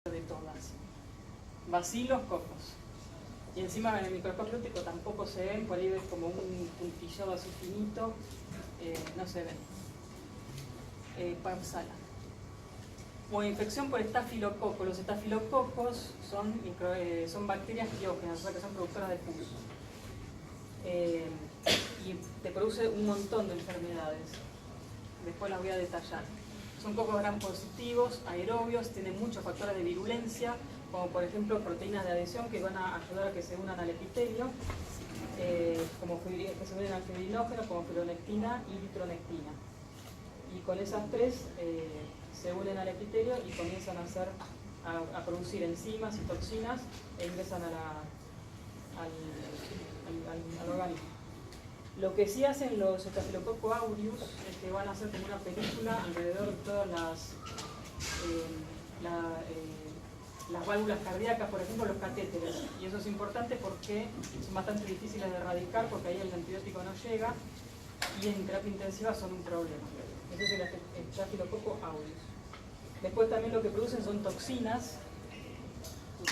de todas. Bacilos, cocos. Y encima en el microscopio óptico tampoco se ven, por ahí ves como un puntillado así finito, no se ven. Pausala. O infección por estafilococo. Los estafilococos son bacterias criógenas, o sea que son productoras de pus. Y te produce un montón de enfermedades. Después las voy a detallar. Son cocos gram positivos, aerobios, tienen muchos factores de virulencia, como por ejemplo proteínas de adhesión que van a ayudar a que se unan al epitelio, que se unen al fibrinógeno, como fibronectina y vitronectina. Y con esas tres se unen al epitelio y comienzan a producir enzimas y toxinas e ingresan al organismo. Lo que sí hacen los Staphylococcus aureus es que van a hacer como una película alrededor de todas las válvulas cardíacas, por ejemplo los catéteres. Y eso es importante porque son bastante difíciles de erradicar porque ahí el antibiótico no llega y en terapia intensiva son un problema. Eso es el Staphylococcus aureus. Después también lo que producen son toxinas, y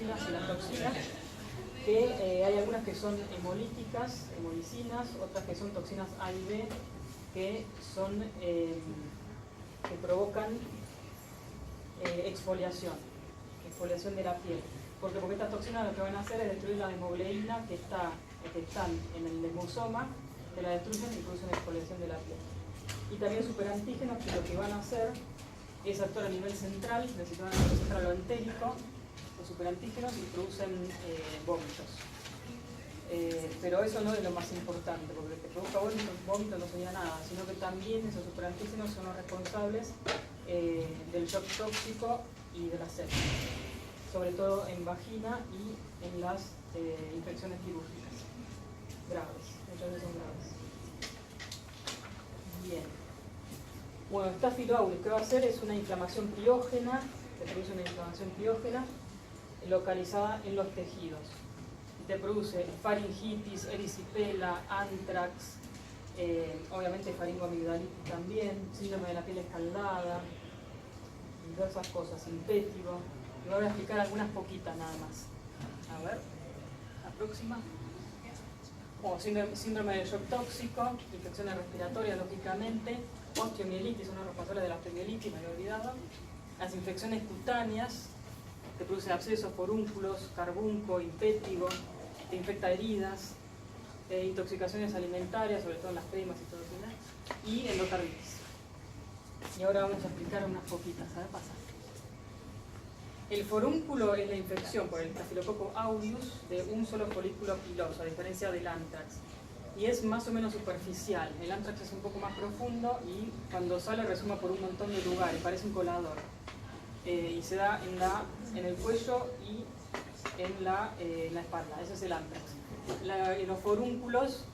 las toxinas, que hay algunas que son hemolíticas, hemolicinas, otras que son toxinas A y B, que provocan exfoliación de la piel. Porque estas toxinas lo que van a hacer es destruir la hemoglobinas que están en el desmosoma, que la destruyen y producen exfoliación de la piel. Y también superantígenos que lo que van a hacer es actuar a nivel central, del sistema nervioso central o entérico, los superantígenos, y producen vómitos. Pero eso no es lo más importante, porque que provoca vómitos no sería nada, sino que también esos superantígenos son los responsables del shock tóxico y de la sepsis, sobre todo en vagina y en las infecciones quirúrgicas graves, muchas veces son graves. Bien. Bueno, Staphylo aureus, ¿qué va a hacer? Es una inflamación piógena, te produce una inflamación piógena localizada en los tejidos. Y te produce faringitis, erisipela, antrax, obviamente faringoamigdalitis también, síndrome de la piel escaldada, y todas esas cosas, impétigo. Y voy a explicar algunas poquitas nada más. A ver, la próxima. O síndrome de shock tóxico, infecciones respiratorias, lógicamente, osteomielitis, uno de los responsables de la osteomielitis, me había olvidado. Las infecciones cutáneas, que produce abscesos, forúnculos, carbunco, impétigo, que infecta heridas, intoxicaciones alimentarias, sobre todo en las cremas y todo eso, y endocarditis. Y ahora vamos a explicar unas poquitas, a ver, pasa. El forúnculo es la infección por el Staphylococcus aureus de un solo folículo piloso, a diferencia del anthrax. Y es más o menos superficial. El anthrax es un poco más profundo y cuando sale resuma por un montón de lugares, parece un colador. Y se da en el cuello y en la espalda. Ese es el anthrax. Los forúnculos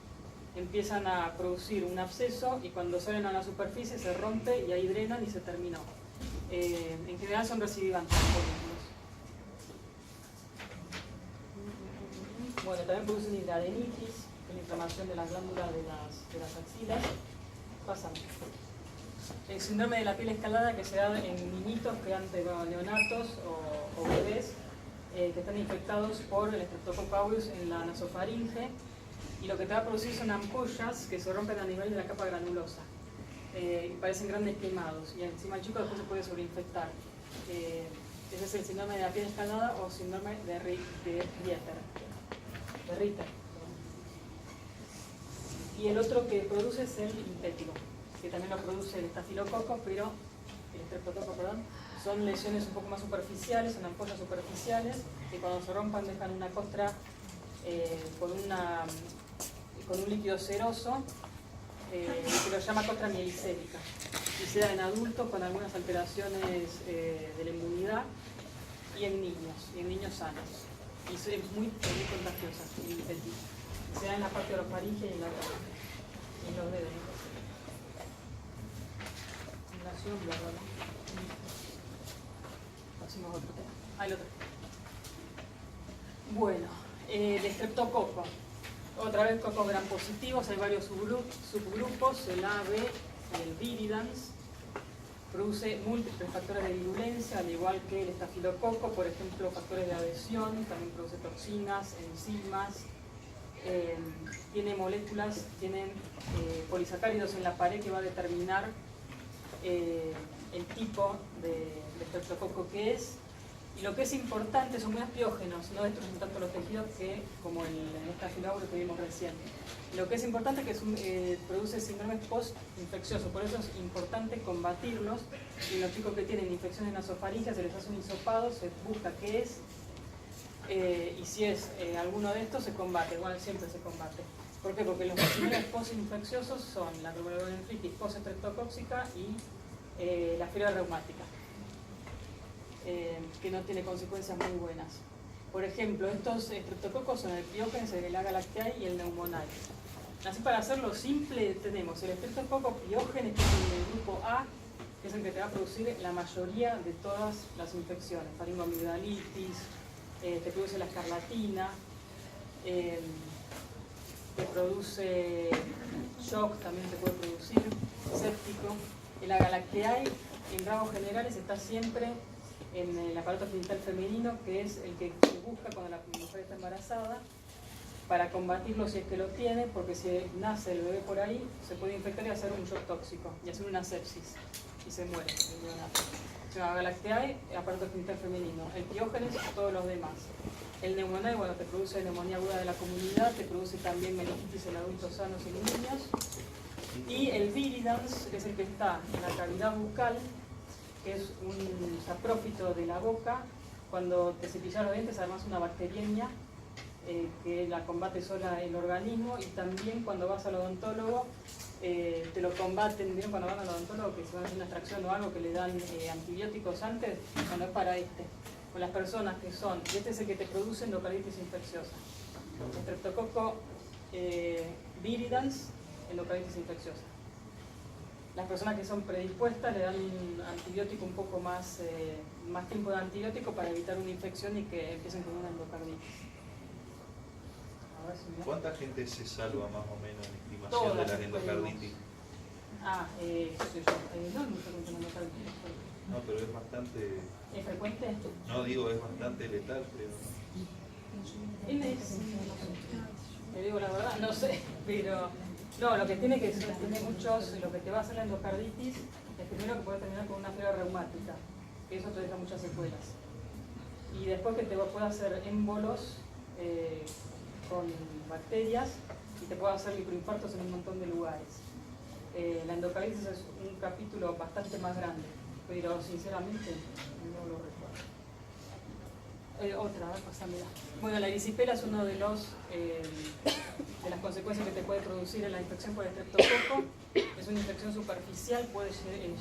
empiezan a producir un absceso y cuando salen a la superficie se rompe y ahí drenan y se terminó. En general son recidivantes los forúnculos. Bueno, también producen hidradenitis, la inflamación de las glándulas de las axilas. Pasan. El síndrome de la piel escaldada que se da en niñitos, neonatos o bebés que están infectados por el Streptococcus aureus en la nasofaringe, y lo que te va a producir son ampollas que se rompen a nivel de la capa granulosa y parecen grandes quemados, y encima el chico después se puede sobreinfectar. Ese es el síndrome de la piel escaldada o síndrome de Ritter. Y el otro que produce es el impétigo, que también lo produce el estafilococo, pero el estreptococo, perdón, son lesiones un poco más superficiales, son ampollas superficiales, que cuando se rompan dejan una costra con un líquido ceroso, que lo llama costra mielicémica, y se da en adultos con algunas alteraciones de la inmunidad y en niños sanos. Y es muy contagiosa, el impétigo. Se da en la parte orofaringe y en la cara, en los dedos. Bla, bla, bla. Hacemos otro tema. El otro. Bueno, el estreptococo. Otra vez cocos gram positivos, hay varios subgrupos, el A, B y el viridans. produce múltiples factores de virulencia, al igual que el estafilococo, por ejemplo, factores de adhesión, también produce toxinas, enzimas, tiene moléculas, tienen polisacáridos en la pared que va a determinar el tipo de estreptococo que es. Y lo que es importante, son muy apiógenos, no destruyen tanto los tejidos que como el estafilococo que vimos recién. Lo que es importante es que produce síndromes post-infecciosos, por eso es importante combatirlos. Y los chicos que tienen infecciones nasofaringeas se les hace un hisopado, se busca qué es, y si es alguno de estos se combate, igual siempre se combate. ¿Por qué? Porque los síndromes post-infecciosos son la glomerulonefritis post-estreptocóxica y la fiebre reumática, que no tiene consecuencias muy buenas. Por ejemplo, estos estreptococos son el Piógenes, el Agalactiae y el Pneumoniae. Así, para hacerlo simple, tenemos el estreptococo Piógenes, que es el grupo A, que es el que te va a producir la mayoría de todas las infecciones, faringoamigdalitis, te produce la escarlatina, te produce shock, también te puede producir, séptico. El Agalactiae, en rasgos generales, está siempre en el aparato genital femenino, que es el que se busca cuando la mujer está embarazada, para combatirlo si es que lo tiene, porque si nace el bebé por ahí, se puede infectar y hacer un shock tóxico, y hacer una sepsis, y se muere el neonato. El Agalactiae, aparato genital femenino. El Piógenes, todos los demás. El Pneumoniae, bueno, te produce neumonía aguda de la comunidad, te produce también meningitis en adultos sanos y niños. Y el Viridans, que es el que está en la cavidad bucal, que es un saprófito de la boca. Cuando te cepillas los dientes, además una bacteriemia que la combate sola el organismo, y también cuando vas al odontólogo te lo combaten. ¿Vieron cuando van al odontólogo que se van a hacer una extracción o algo que le dan antibióticos antes? Bueno, es para con las personas que son, y este es el que te produce endocardititis infecciosa. Streptococo viridans, endocardititis infecciosa. Las personas que son predispuestas le dan un antibiótico un poco más tiempo de antibiótico para evitar una infección y que empiecen con una endocarditis. ¿Cuánta gente se salva más o menos en estimación Todas de la endocarditis? Qué sé yo, no es muy frecuente la endocarditis. No, pero es bastante... ¿Es frecuente? No, digo, es bastante letal, creo. Te digo la verdad, no sé, pero... No, lo que tiene que ser, tiene muchos, lo que te va a hacer la endocarditis es primero que puede terminar con una fiebre reumática, que eso te deja muchas secuelas. Y después que te puede hacer émbolos con bacterias y te puede hacer microinfartos en un montón de lugares. La endocarditis es un capítulo bastante más grande, pero sinceramente no lo recuerdo. Otra, a ver, pásamela. Bueno, la erisipela es uno de las consecuencias que te puede producir en la infección por estreptococo. Es una infección superficial, puede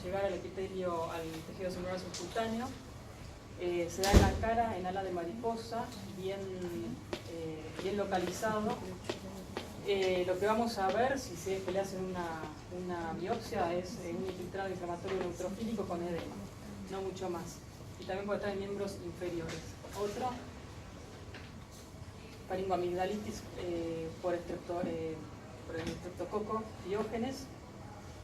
llegar al epitelio, al tejido celular subcutáneo. Se da en la cara, en ala de mariposa, bien localizado. Lo que vamos a ver, si se le hacen una biopsia, es un infiltrado inflamatorio neutrofílico con edema, no mucho más. Y también puede estar en miembros inferiores. Otro, faringoamigdalitis por el estreptococo Piógenes,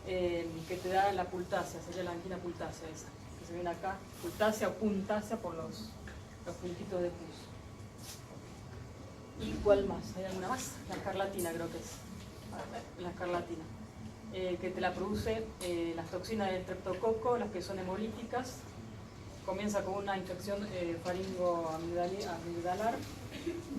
que te da la pultácea, sería la angina pultácea esa, que se viene acá, pultácea o puntácea por los puntitos de pus. ¿Y cuál más? ¿Hay alguna más? La escarlatina creo que es. La escarlatina, que te la produce las toxinas del estreptococo, las que son hemolíticas. Comienza con una infección faringoamigdalar,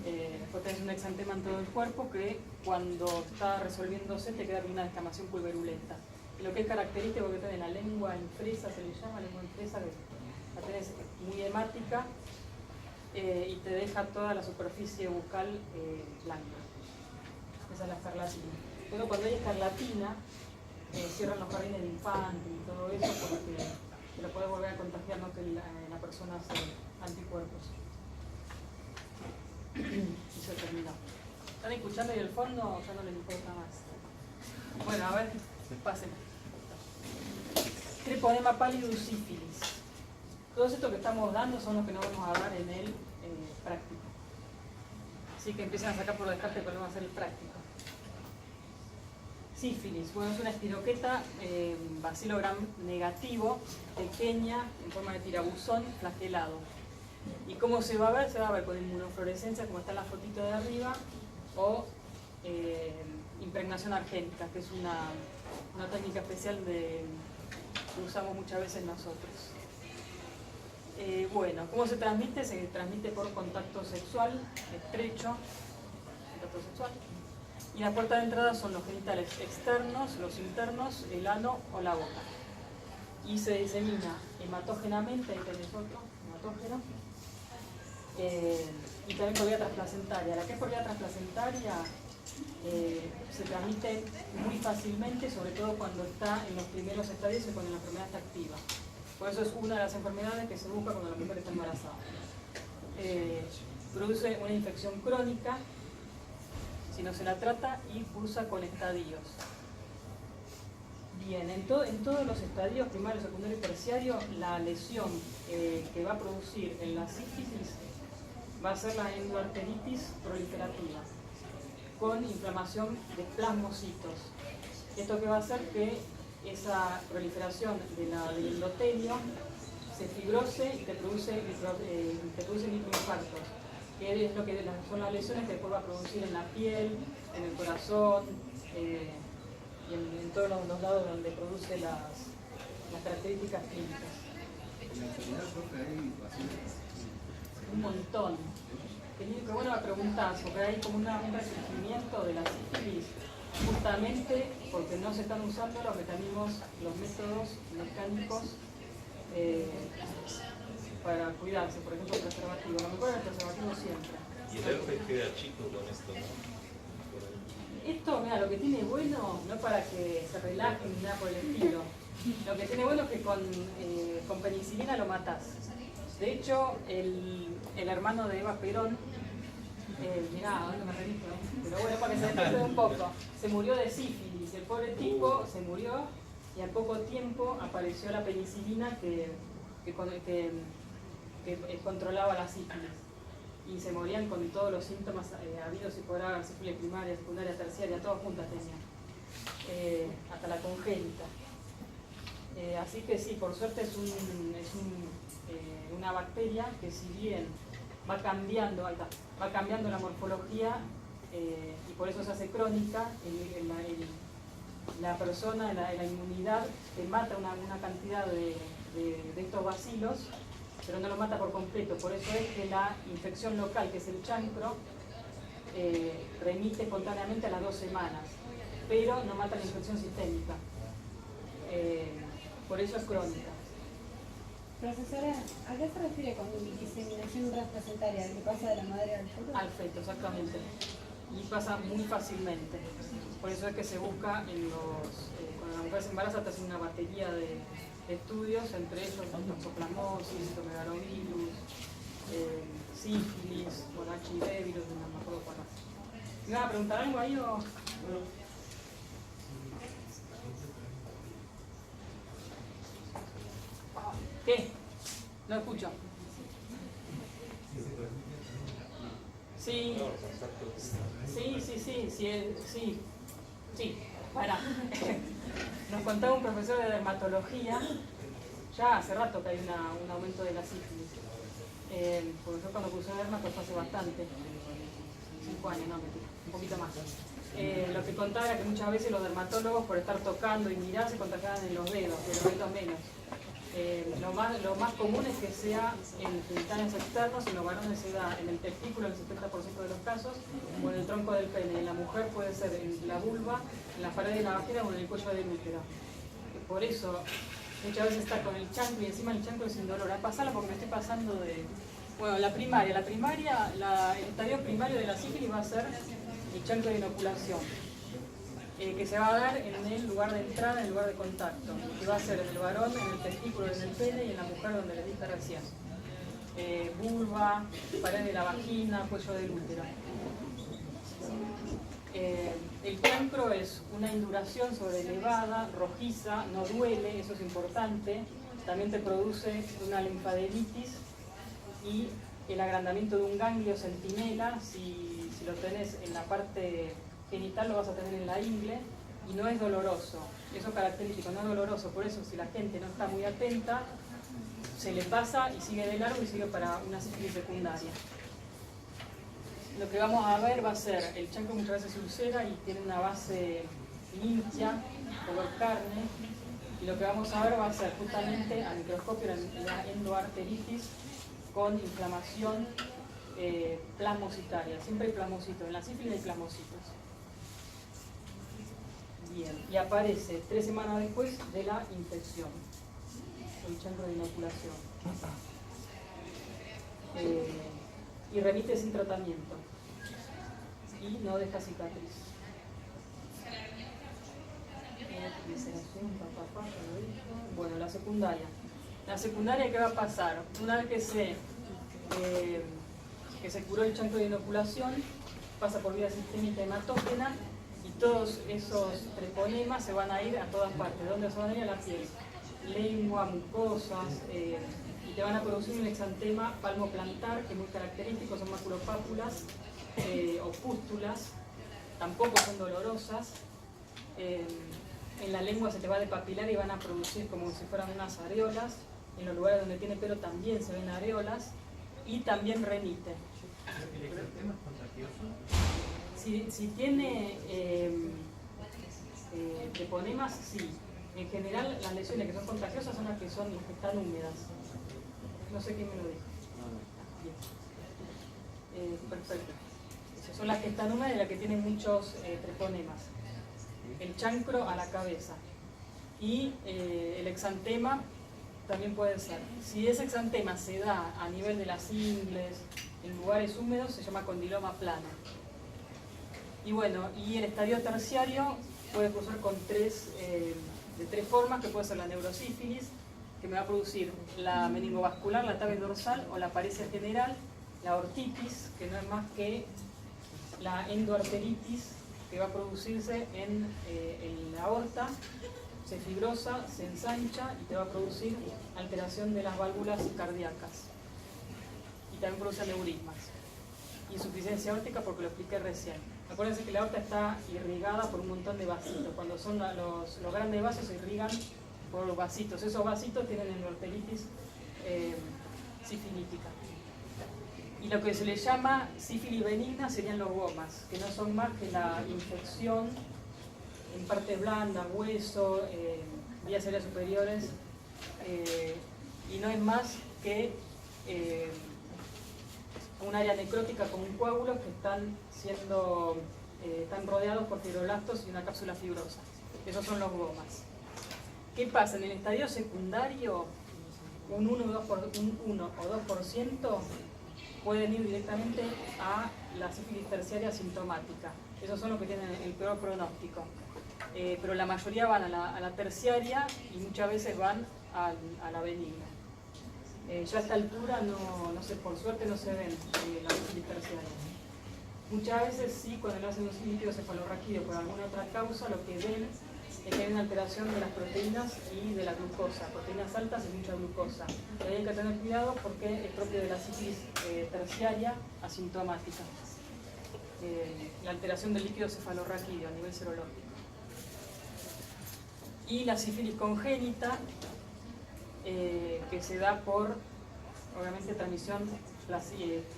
después tenés un exantema en todo el cuerpo que cuando está resolviéndose te queda con una descamación pulverulenta. Y lo que es característico que tenés la lengua en fresa, se le llama lengua en fresa, que la tenés muy hemática y te deja toda la superficie bucal blanca. Esa es la escarlatina. Pero cuando hay escarlatina, cierran los jardines de infantes y todo eso porque te lo puede volver a contagiar, no que la persona hace anticuerpos. Y se terminó. ¿Están escuchando ahí el fondo? Ya no les importa más. Bueno, a ver, pasen. Treponema pálido y sífilis. Todos estos que estamos dando son los que no vamos a dar en el práctico. Así que empiecen a sacar por descarte cuál va a ser el práctico. sífilis. Bueno, es una espiroqueta bacilo gram negativo, pequeña, en forma de tirabuzón, flagelado. ¿Y cómo se va a ver? Se va a ver con inmunofluorescencia, como está en la fotito de arriba, o impregnación argénica, que es una técnica especial que usamos muchas veces nosotros. Bueno, ¿cómo se transmite? Se transmite por contacto sexual, estrecho, contacto sexual. Y la puerta de entrada son los genitales externos, los internos, el ano o la boca. Y se disemina hematógenamente, ahí tenés otro, hematógeno, y también por vía transplacentaria. La que es por vía transplacentaria se transmite muy fácilmente, sobre todo cuando está en los primeros estadios y cuando la enfermedad está activa. Por eso es una de las enfermedades que se busca cuando la mujer está embarazada. Produce una infección crónica si no se la trata y cursa con estadios. Bien, en todos los estadios, primario, secundario y terciario, la lesión que va a producir en la sífilis va a ser la endoarteritis proliferativa, con inflamación de plasmocitos. Esto que va a hacer que esa proliferación del endotelio se fibrose y te produce microinfartos, que es lo que son las lesiones que después va a producir en la piel, en el corazón y en todos los lados donde produce las características clínicas. Un montón. Qué bueno me preguntás, porque hay como un resurgimiento de la sífilis, justamente porque no se están usando los métodos mecánicos para cuidarse, por ejemplo el preservativo. Lo mejor es el preservativo siempre. Y el herpes queda chico con esto, ¿no? Esto, mira, lo que tiene bueno, no para que se relajen ni nada por el estilo, lo que tiene bueno es que con penicilina lo matás. De hecho, el hermano de Eva Perón, mirá, ahora me remito, pero bueno, para que se entienda un poco, se murió de sífilis. El pobre tipo se murió y al poco tiempo apareció la penicilina que controlaba la sífilis. Y se morían con todos los síntomas habidos y por haber, sífilis primaria, secundaria, terciaria, todas juntas tenían, hasta la congénita. Así que sí, por suerte es una bacteria que, si bien va cambiando la morfología y por eso se hace crónica, la persona, la inmunidad, te mata una cantidad de estos bacilos, pero no lo mata por completo. Por eso es que la infección local, que es el chancro, remite espontáneamente a las 2 semanas, pero no mata la infección sistémica. Por eso es crónica. Profesora, ¿a qué se refiere con diseminación transplacentaria? ¿Que pasa de la madre al feto? Al feto, exactamente. Y pasa muy fácilmente. Por eso es que se busca cuando la mujer se embaraza, te hacen una batería de estudios, entre ellos toxoplasmosis, citomegalovirus, sífilis, HIV, virus de no me acuerdo cuál más. ¿Me iban a preguntar algo ahí o...? ¿Qué? No escucho. Sí. Sí. Pará. Nos contaba un profesor de dermatología, ya hace rato que hay un aumento de la sífilis. Porque yo cuando cursé dermato fue hace bastante, 5 años, no, mentira, un poquito más. Lo que contaba era que muchas veces los dermatólogos, por estar tocando y mirar, se contagiaban en los dedos, pero es lo menos. Lo más común es que sea en genitales externos, en los varones se da en el testículo en el 70% de los casos, o en el tronco del pene. En la mujer puede ser en la vulva, en la pared de la vagina o en el cuello del útero. Por eso muchas veces está con el chancro y encima el chancro es indolor. Pasala porque me estoy pasando de... Bueno, la primaria, el estadio primario de la sífilis va a ser el chancro de inoculación, que se va a dar en el lugar de entrada, en el lugar de contacto, que va a ser en el varón, en el testículo, en el pene, y en la mujer, donde le dije recién. Vulva, pared de la vagina, cuello del útero. El chancro es una induración sobrelevada, rojiza, no duele, eso es importante. También te produce una linfadenitis y el agrandamiento de un ganglio centinela. Si lo tenés en la parte genital, lo vas a tener en la ingle, y no es doloroso. Eso es característico, no es doloroso. Por eso, si la gente no está muy atenta, se le pasa y sigue de largo y sigue para una sífilis secundaria. Lo que vamos a ver va a ser, el chancro muchas veces se ulcera y tiene una base limpia, color carne, y lo que vamos a ver va a ser justamente al microscopio la endoarteritis con inflamación plasmocitaria. Siempre hay plasmocitos, en la sífilis hay plasmocitos. Bien, y aparece 3 semanas después de la infección, el chancro de inoculación. Y remite sin tratamiento y no deja cicatriz. Bueno, la secundaria. La secundaria, ¿qué va a pasar? Una vez que se curó el chancro de inoculación, pasa por vía sistémica hematógena y todos esos treponemas se van a ir a todas partes. ¿Dónde se van a ir? A la piel. Lengua, mucosas, y te van a producir un exantema palmoplantar, que es muy característico, son maculopápulas o pústulas, tampoco son dolorosas. En la lengua se te va a depapilar y van a producir como si fueran unas areolas. En los lugares donde tiene pelo también se ven areolas y también remite. ¿El exantema es contagioso? Si tiene treponemas, sí. En general, las lesiones que son contagiosas son las que están húmedas. No sé quién me lo dijo. Bien. Perfecto. Esas son las que están húmedas y las que tienen muchos treponemas. El chancro a la cabeza. Y el exantema también puede ser. Si ese exantema se da a nivel de las ingles, en lugares húmedos, se llama condiloma plano. Y bueno, y el estadio terciario puede cursar con de tres formas, que puede ser la neurosífilis, que me va a producir la meningovascular, la tabes dorsal o la paresia general, la ortitis, que no es más que la endoarteritis, que va a producirse en la aorta, se fibrosa, se ensancha y te va a producir alteración de las válvulas cardíacas. Y también produce aneurismas. Insuficiencia aórtica, porque lo expliqué recién. Acuérdense que la aorta está irrigada por un montón de vasitos. Cuando son los grandes vasos se irrigan por los vasitos. Esos vasitos tienen endoarteritis sifilítica. Y lo que se le llama sífilis benigna serían los gomas, que no son más que la infección en partes blandas, hueso, vías aéreas superiores, y no es más que un área necrótica con un coágulo que están rodeados por fibroblastos y una cápsula fibrosa. Esos son los gomas. ¿Qué pasa? En el estadio secundario, un 1 o 2% pueden ir directamente a la sífilis terciaria asintomática. Esos son los que tienen el peor pronóstico. Pero la mayoría van a la terciaria y muchas veces van a la benigna. Ya a esta altura, no sé, por suerte no se ven la sífilis terciaria. Muchas veces sí, cuando le hacen un líquido cefalorraquídeo por alguna otra causa, lo que ven es que hay una alteración de las proteínas y de la glucosa, proteínas altas y mucha glucosa. Y hay que tener cuidado porque es propio de la sífilis terciaria asintomática, la alteración del líquido cefalorraquídeo a nivel serológico. Y la sífilis congénita, que se da por, obviamente, transmisión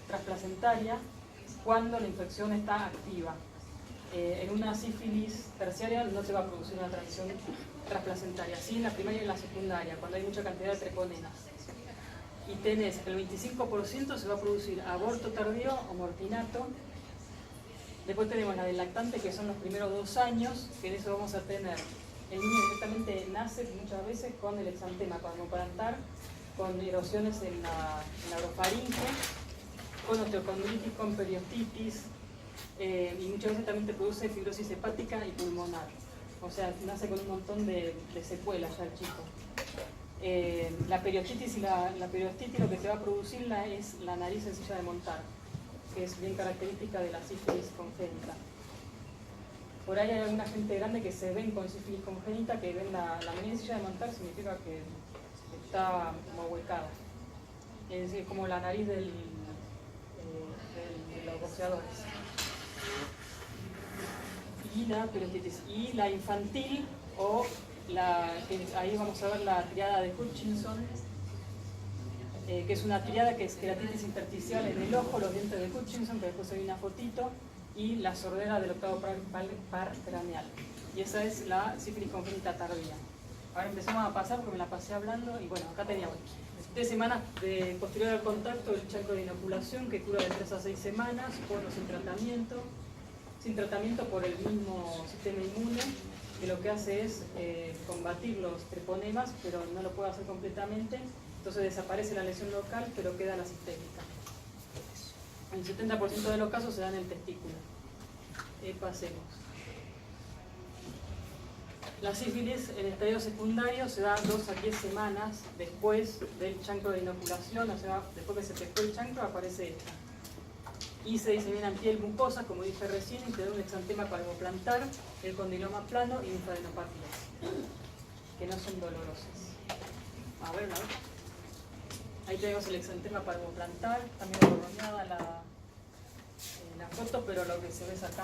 transplacentaria cuando la infección está activa. En una sífilis terciaria no se va a producir una transmisión transplacentaria, sí en la primaria y en la secundaria, cuando hay mucha cantidad de treponemas. Y tenés el 25% se va a producir aborto tardío o mortinato. Después tenemos la del lactante, que son los primeros 2 años, que en eso vamos a tener. El niño directamente nace muchas veces con el exantema palmoplantar, con erosiones en la orofaringe, con osteocondritis, con periostitis, y muchas veces también te produce fibrosis hepática y pulmonar. O sea, nace con un montón de secuelas ya el chico. La periostitis y la periostitis lo que te va a producir es la nariz en silla de montar, que es bien característica de la sífilis congénita. Por ahí hay alguna gente grande que se ven con sífilis congénita, que ven la nariz en silla de montar, significa que está como huecada. Es decir, como la nariz de los boxeadores. y la peritonitis. Y la infantil, ahí vamos a ver la triada de Hutchinson, que es una triada que es queratitis intersticial en el ojo, los dientes de Hutchinson, que después hay una fotito, y la sordera del octavo par craneal. Y esa es la sífilis congénita tardía. Ahora empezamos a pasar porque me la pasé hablando, y bueno, acá teníamos 3 semanas posterior al contacto, el chancro de inoculación, que cura de 3 a 6 semanas, con o sin tratamiento por el mismo sistema inmune, que lo que hace es combatir los treponemas, pero no lo puede hacer completamente. Entonces desaparece la lesión local, pero queda la sistémica. En el 70% de los casos se da en el testículo. Pasemos. La sífilis en estadio secundario se da 2 a 10 semanas después del chancro de inoculación, o sea, después que se pescó el chancro aparece esta. Y se disemina en piel mucosa, como dije recién, y te da un exantema palmoplantar, el condiloma plano y linfadenopatías, que no son dolorosas. A ver, ahí tenemos el exantema palmoplantar, también borroneada la foto, pero lo que se ve es acá,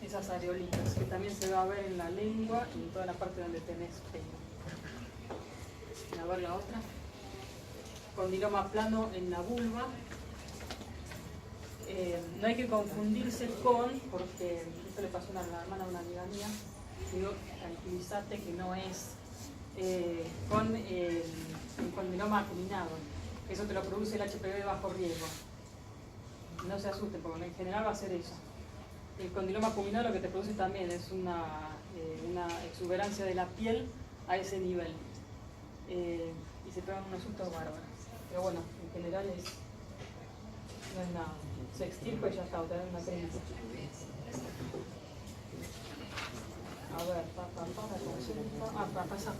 esas areolitas, que también se va a ver en la lengua y en toda la parte donde tenés pelo. A ver la otra. Condiloma plano en la vulva. No hay que confundirse con, porque esto le pasó a la hermana de una amiga mía, digo, tranquilízate que no es con el condiloma acuminado. Eso te lo produce el HPV de bajo riesgo. No se asusten, porque en general va a ser eso. El condiloma acuminado lo que te produce también es una exuberancia de la piel a ese nivel. Y se pegan unos sustos bárbaros. Pero bueno, en general no es nada. Se extirpa y ya está, o te dan una crema. A ver, pasa.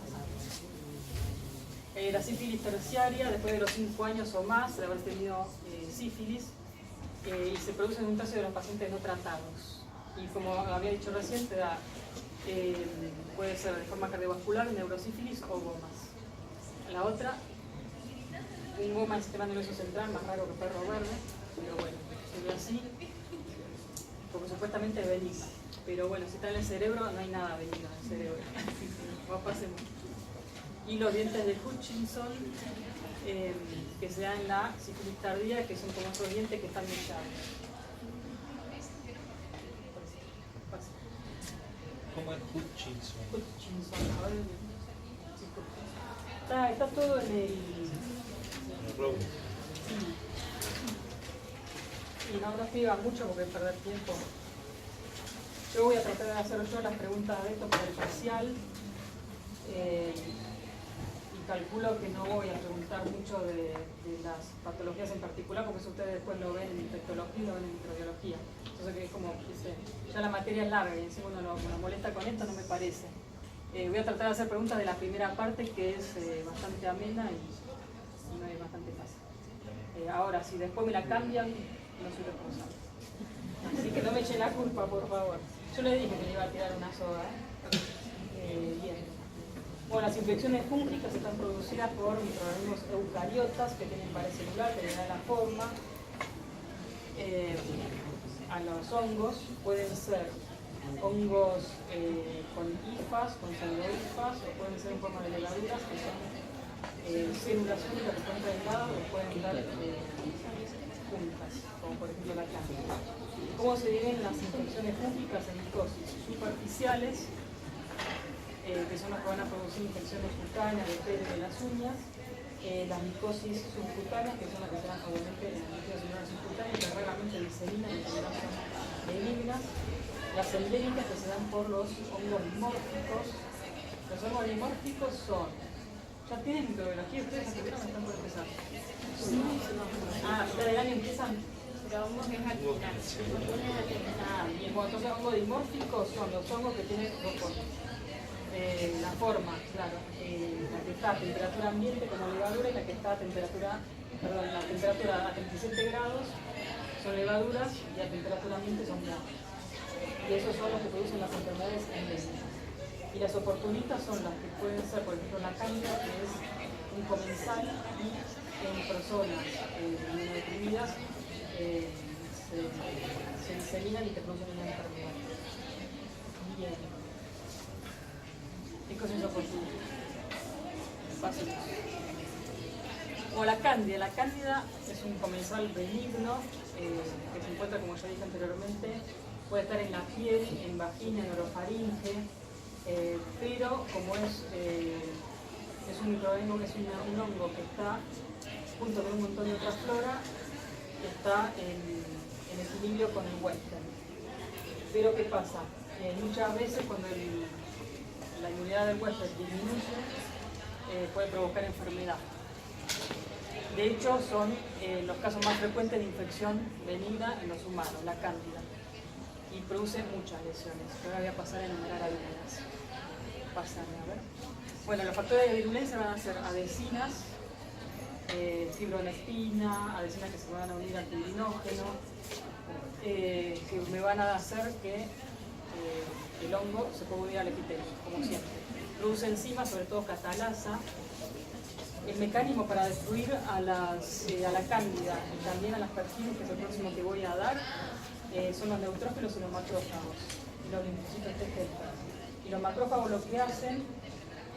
La sífilis terciaria, después de los 5 años o más de haber tenido sífilis, y se produce en un tercio de los pacientes no tratados. Y como había dicho recién, te da, puede ser de forma cardiovascular, neurosífilis o gomas. La otra, un goma del sistema nervioso central, más raro que perro verde, pero bueno, se ve así, porque supuestamente es benigna. Pero bueno, si está en el cerebro, no hay nada benigno en el cerebro. Pasemos. Y los dientes de Hutchinson, que se dan en la sífilis tardía, que son como esos dientes que están mechados. ¿Cómo es Hutchinson? Hutchinson, a ver. Está todo en el robo. Y no escriban mucho porque es perder tiempo. Yo voy a tratar de hacer yo las preguntas de esto para el parcial. Y calculo que no voy a preguntar mucho de las patologías en particular, porque eso ustedes después lo ven en infectología y lo ven en microbiología. Entonces que es como, ya la materia es larga y encima uno lo molesta con esto, no me parece. Voy a tratar de hacer preguntas de la primera parte, que es bastante amena y no es bastante fácil. Ahora, si después me la cambian, no soy responsable. Así que no me echen la culpa, por favor. Yo les dije que le iba a tirar una soda. Bien. Bueno, las infecciones fúngicas están producidas por microorganismos eucariotas que tienen pared celular, que le da la forma. A los hongos pueden ser hongos con hifas, con pseudohifas, o pueden ser en forma de levaduras, que son células únicas que están aisladas o pueden dar juntas, como por ejemplo la cándida. ¿Cómo se dividen las infecciones fúngicas en micosis? Superficiales, que son las que van a producir infecciones cutáneas de pelo de las uñas, las micosis subcutáneas, que son las que se dan obviamente en las infecciones celulares subcutáneas, que raramente diseminan y son benignas, las endémicas que se dan por los hongos dimórficos. Los hongos dimórficos son, ¿ya tienen microbiología ustedes? ¿Se están por empezar? Sí. A mitad del año empiezan. Pero hongos es al final. Bien, bueno, entonces hongos dimórficos son los hongos que tienen dos formas. La forma, claro, la que está a temperatura ambiente como levadura y la que está a temperatura, la temperatura a 37 grados son levaduras y a temperatura ambiente son plagas. Y esos son los que producen las enfermedades endémicas. Y las oportunistas son las que pueden ser, por ejemplo, la cándida, que es un comensal, y en personas inmunodeprimidas se diseminan y te producen una enfermedad. piel. ¿Qué cosa es oportunidad? Fácil. O la cándida. La cándida es un comensal benigno que se encuentra, como ya dije anteriormente, puede estar en la piel, en vagina, en orofaringe, pero como es un microorganismo, que es un hongo que está junto con un montón de otra flora, está en equilibrio con el huésped. Pero ¿qué pasa? Muchas veces cuando la inmunidad del huésped disminuye, puede provocar enfermedad. De hecho, son los casos más frecuentes de infección benigna en los humanos, la cándida. Y produce muchas lesiones. Ahora voy a pasar a enumerar algunas. Pásame, a ver. Bueno, los factores de virulencia van a ser adhesinas, fibronectina, adhesinas que se van a unir al fibrinógeno, que me van a hacer que el hongo se pueda unir al epitelio, como siempre. Produce enzimas, sobre todo catalasa. El mecanismo para destruir a la cándida y también a las perfiles, que es el próximo que voy a dar, son los neutrófilos y los macrófagos, y los linfocitos T helper. Y los macrófagos lo que hacen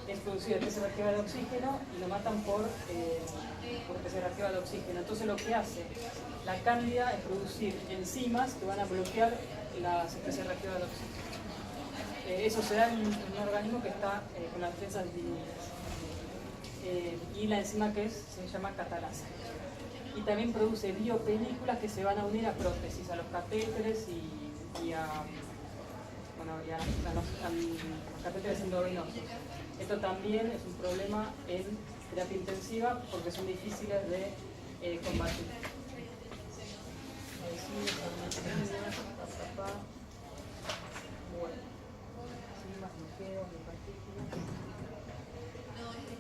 es producir especie reactiva de oxígeno y lo matan por especie reactiva de oxígeno. Entonces lo que hace la cándida es producir enzimas que van a bloquear las especies reactivas de oxígeno. Eso se da en un organismo que está con las defensas disminuidas. Y la enzima que se llama catalasa. Y también produce biopelículas que se van a unir a prótesis, a los catéteres y a los catéteres endovenosos. Esto también es un problema en terapia intensiva porque son difíciles de combatir.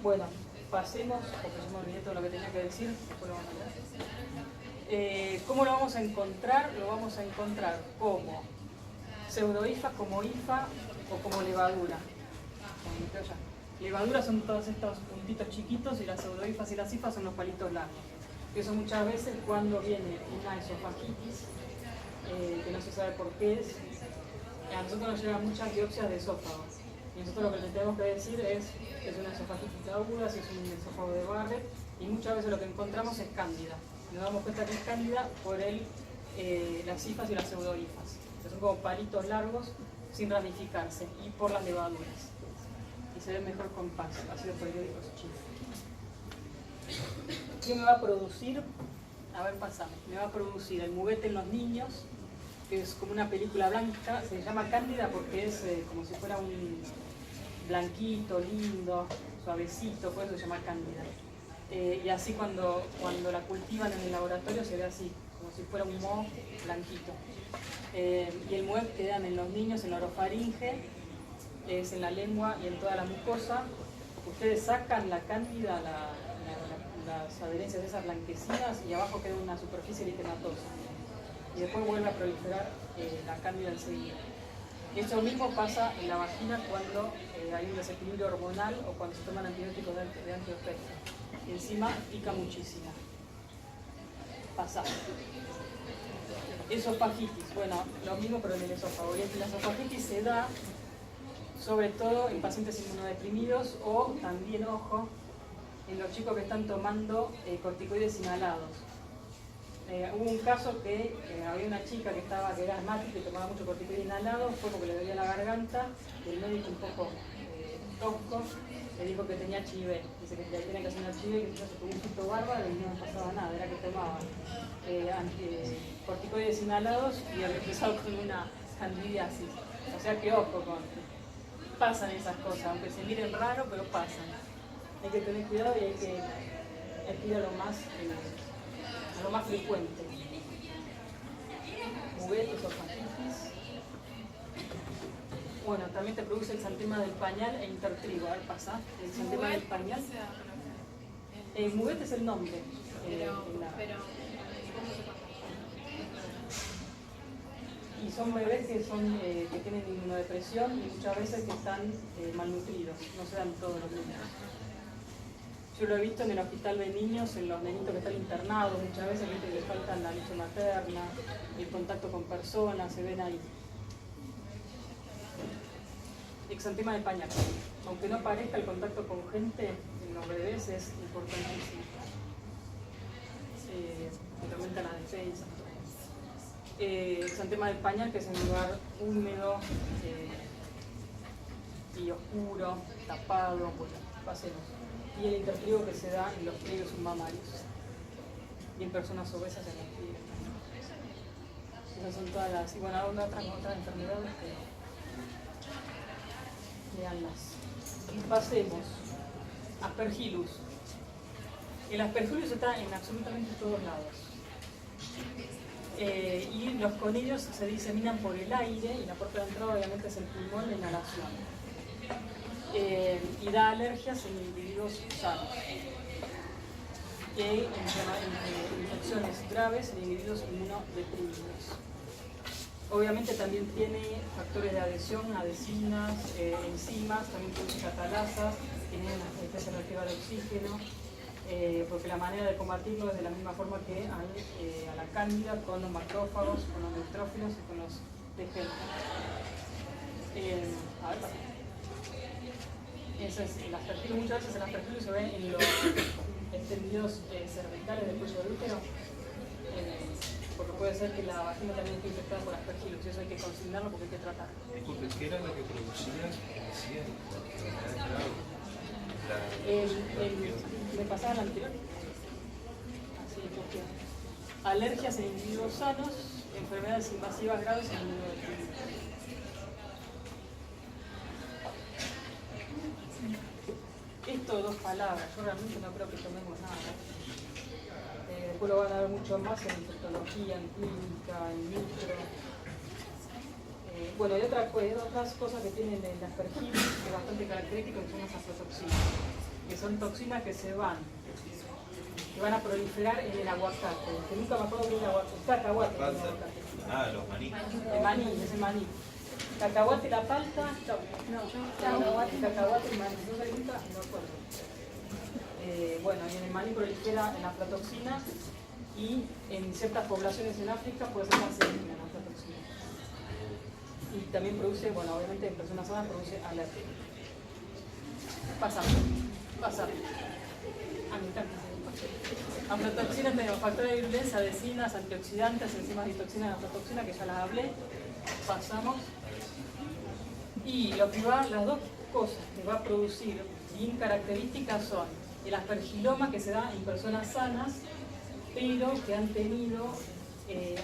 Bueno, pasemos, porque yo me olvidé todo lo que tenía que decir. ¿Cómo lo vamos a encontrar? Lo vamos a encontrar como pseudohifas, como hifa o como levadura. Levaduras son todos estos puntitos chiquitos y las pseudohifas y las hifas son los palitos largos. Y eso muchas veces cuando viene una esofagitis, que no se sabe por qué es, a nosotros nos llegan muchas biopsias de esófago. Y nosotros lo que les tenemos que decir es que es una esofagitis aguda, si es un esófago de Barrett, y muchas veces lo que encontramos es cándida. Nos damos cuenta que es cándida por las hifas y las pseudohifas, que son como palitos largos sin ramificarse, y por las levaduras. Y se ve mejor con ácido periódicos chicos. ¿Qué me va a producir? A ver, pasame. Me va a producir el muguete en los niños, que es como una película blanca, se llama cándida porque es como si fuera un blanquito, lindo, suavecito, por eso se llama cándida. Y así cuando la cultivan en el laboratorio se ve así, como si fuera un moho blanquito. Y el muguete quedan en los niños, en la orofaringe, es en la lengua y en toda la mucosa. Ustedes sacan la cándida, las adherencias esas blanquecinas, y abajo queda una superficie eritematosa. Y después vuelve a proliferar la cándida enseguida. Eso mismo pasa en la vagina cuando hay un desequilibrio hormonal o cuando se toman antibióticos de amplio espectro. Y encima pica muchísimo. Pasa. Esofagitis, bueno, lo mismo pero en el esófago. Y la esofagitis se da sobre todo en pacientes inmunodeprimidos o también, ojo, en los chicos que están tomando corticoides inhalados. Hubo un caso que había una chica que era asmática y tomaba mucho corticoide inhalado, fue porque le dolía la garganta, y el médico un poco tosco le dijo que tenía HIV. Dice que tenía que hacer una HIV, que se tuvo un susto bárbaro y no pasaba nada, era que tomaba corticoides inhalados y había empezado con una candidiasis. O sea que ojo, pasan esas cosas, aunque se miren raro, pero pasan. Hay que tener cuidado y hay que ir a lo más frecuente. Muguete, esofagitis. Bueno, también te produce el exantema del pañal e intertrigo. A ver, pasa. El exantema del pañal. Muguete es el nombre. Y son bebés que tienen inmunodepresión y muchas veces que están malnutridos. No se dan todos los niños. Yo lo he visto en el hospital de niños, en los nenitos que están internados, muchas veces que les falta la leche materna, el contacto con personas, se ven ahí. exantema de pañal. Aunque no parezca, el contacto con gente en los bebés es importantísimo. Aumenta la defensa. Exantema de pañal, que es un lugar húmedo y oscuro, tapado, bueno, pasemos. Y el intertrigo que se da en los pliegues submamarios y en personas obesas en los pliegues. Esas son todas las... Y bueno, otras enfermedades que leanlas. Pasemos. Aspergillus. El Aspergillus está en absolutamente todos lados. Y los conidios se diseminan por el aire y la puerta de entrada obviamente es el pulmón, la inhalación. Y da alergias en individuos sanos. Que infecciones graves en individuos inmunodeprimidos. Obviamente también tiene factores de adhesión, adhesinas, enzimas, también produce catalasas, tiene una resistencia relativa al oxígeno, porque la manera de combatirlo es de la misma forma que a la cándida, con los macrófagos, con los neutrófilos y con los T-helper. A ver, eso es, muchas veces el aspergillus se ve en los extendidos cervicales del cuello del útero, porque puede ser que la vagina también esté infectada por aspergillus y eso hay que consignarlo porque hay que tratarlo. Disculpe, ¿qué era lo que producía que decía ¿Me pasaba la anterior? Así, porque alergias en individuos sanos, enfermedades invasivas graves en inmunodeprimidos. Esto, dos palabras, yo realmente no creo que tomemos nada. Después lo van a ver mucho más en infectología, en clínica, en micro. Bueno, hay otras cosas que tienen el aspergillus, que es bastante característico, que son las aflatoxinas, que son toxinas que van a proliferar en el aguacate. Que nunca me acuerdo que es el aguacate. Cacahuate. Los maní. El maní, es el maní. Cacahuate, la palta, cacahuate y maní. No sé nunca, no acuerdo. Bueno, y en el maní prolifera la aflatoxina y en ciertas poblaciones en África puede ser cancerígena la aflatoxina. Y también produce, bueno, obviamente en personas sanas produce alergia. Pasamos. Me encanta. Aflatoxina tenemos factores de virulencia, adhesinas, antioxidantes, enzimas de toxina de aflatoxina, que ya las hablé. Pasamos. Y lo que las dos cosas que va a producir bien características son el aspergiloma, que se da en personas sanas, pero que han tenido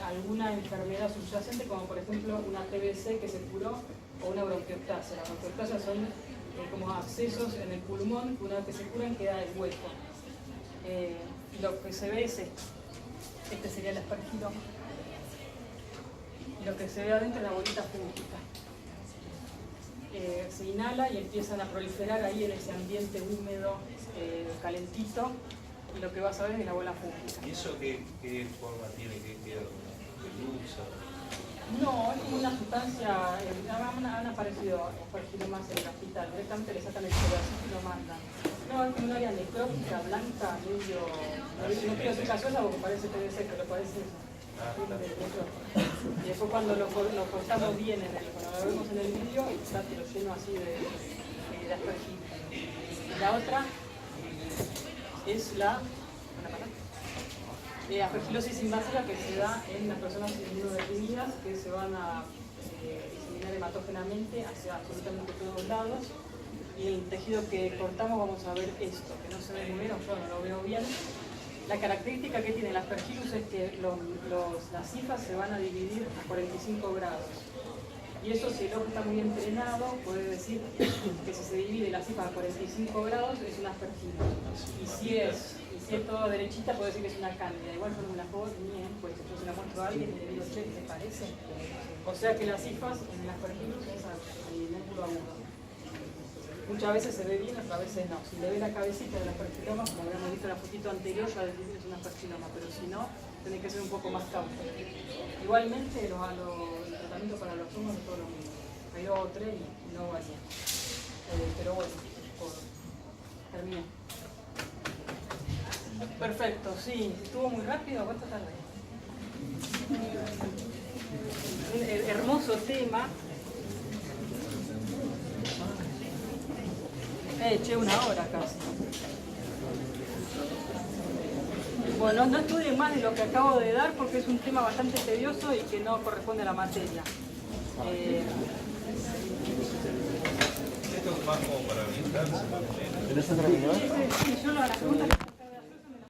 alguna enfermedad subyacente, como por ejemplo una TBC que se curó o una bronquiectasia. Las bronquiectasias son como abscesos en el pulmón que una vez que se curan queda el hueco. Lo que se ve es esto. Este sería el aspergiloma. Y lo que se ve adentro es la bolita fúngica. Se inhala y empiezan a proliferar ahí en ese ambiente húmedo, calentito, y lo que vas a ver es la bola fúngica. ¿Y eso qué forma tiene? ¿Qué luz? No, es como una sustancia, han aparecido aspergilomas en el hospital, directamente le sacan el pedacito y lo mandan. No, es como una área necrótica, blanca, medio... No quiero decir gaseosa porque parece PVC, pero parece eso. Y después cuando lo cortamos bien, cuando lo vemos en el vídeo, está lo lleno así de aspergillus. La otra es la aspergilosis invasiva, que se da en las personas inmunodeprimidas, que se van a diseminar hematógenamente hacia absolutamente todos lados. Y el tejido que cortamos vamos a ver esto, que no se ve muy bien, yo no lo veo bien. La característica que tiene el aspergillus es que las hifas se van a dividir a 45 grados. Y eso, si el ojo está muy entrenado, puede decir que si se divide las hifas a 45 grados es un aspergillus. Y si es todo derechita, puede decir que es una cándida. Igual yo no me la puedo ni pues yo se la muestro a alguien y le digo, che, ¿te parece? O sea que las hifas en el aspergillus es el músculo agudo. Muchas veces se ve bien, otras veces no. Si le ve la cabecita del aspergiloma, como habíamos visto en la fotito anterior, ya decís que es un aspergiloma, pero si no, tiene que ser un poco más cauto. Igualmente, el tratamiento para los tumores es todo lo mismo. Hay 2 o 3 y no varía. Pero bueno, terminé. Perfecto, sí. Estuvo muy rápido, ¿cuánto tardé? Un hermoso tema. Eché una hora casi. Bueno, no estudien más de lo que acabo de dar porque es un tema bastante tedioso y que no corresponde a la materia. Esto es más como para orientarse. Sí, yo las preguntas